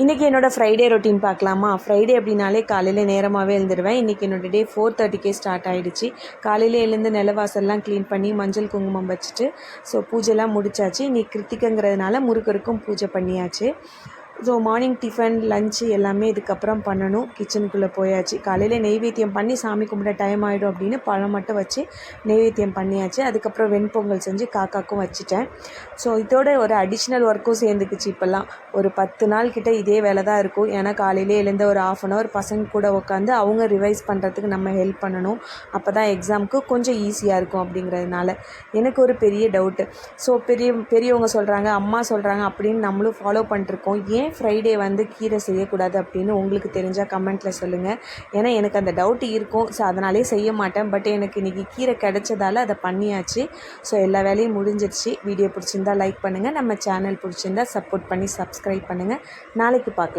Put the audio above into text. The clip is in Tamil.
இன்றைக்கி என்னோடய ஃப்ரைடே ரொட்டீன் பார்க்கலாமா. ஃப்ரைடே அப்படின்னாலே காலையில் நேரமாகவே எழுந்துருவேன். இன்றைக்கி என்னோடய டே 4:30க்கே ஸ்டார்ட் ஆகிடுச்சு. காலையில் எழுந்து நிலவாசல்லாம் க்ளீன் பண்ணி மஞ்சள் குங்குமம் வச்சுட்டு பூஜைலாம் முடிச்சாச்சு. இன்றைக்கி கிருத்திகைங்கிறதுனால முருகருக்கும் பூஜை பண்ணியாச்சு. மார்னிங் டிஃபன் லஞ்சு எல்லாமே இதுக்கப்புறம் பண்ணணும். கிச்சனுக்குள்ளே போயாச்சு. காலையில் நெய்வேத்தியம் பண்ணி சாமி கும்பிட டைம் ஆகிடும் அப்படின்னு பழம் மட்டும் வச்சு நெய்வேத்தியம் பண்ணியாச்சு. அதுக்கப்புறம் வெண்பொங்கல் செஞ்சு காக்காக்கும் வச்சுட்டேன். இதோட ஒரு அடிஷ்னல் ஒர்க்கும் சேர்ந்துக்குச்சு. இப்போல்லாம் ஒரு 10 நாள் கிட்ட இதே வேலை தான் இருக்கும். ஏன்னா காலையிலே எழுந்த ஒரு 1/2 hour பசங்க கூட உட்காந்து அவங்க ரிவைஸ் பண்ணுறதுக்கு நம்ம ஹெல்ப் பண்ணணும். அப்போ தான் எக்ஸாமுக்கு கொஞ்சம் ஈஸியாக இருக்கும். அப்படிங்கிறதுனால எனக்கு ஒரு பெரிய டவுட்டு. பெரியவங்க சொல்கிறாங்க, அம்மா சொல்கிறாங்க அப்படின்னு நம்மளும் ஃபாலோ பண்ணிட்டுருக்கோம். ஏன் ஃப்ரைடே கீரை செய்யக்கூடாது அப்படின்னு உங்களுக்கு தெரிஞ்சால் கமெண்ட்டில் சொல்லுங்கள். ஏன்னா எனக்கு அந்த டவுட் இருக்கும். அதனாலே செய்ய மாட்டேன். பட் எனக்கு இன்றைக்கி கீரை கிடைச்சதால அதை பண்ணியாச்சு. எல்லா வேலையும் முடிஞ்சிருச்சு. வீடியோ பிடிச்சிருந்தா லைக் பண்ணுங்கள். நம்ம சேனல் பிடிச்சிருந்தா சப்போர்ட் பண்ணி சப்ஸ்கிரைப் பண்ணுங்கள். நாளைக்கு பார்க்கலாம்.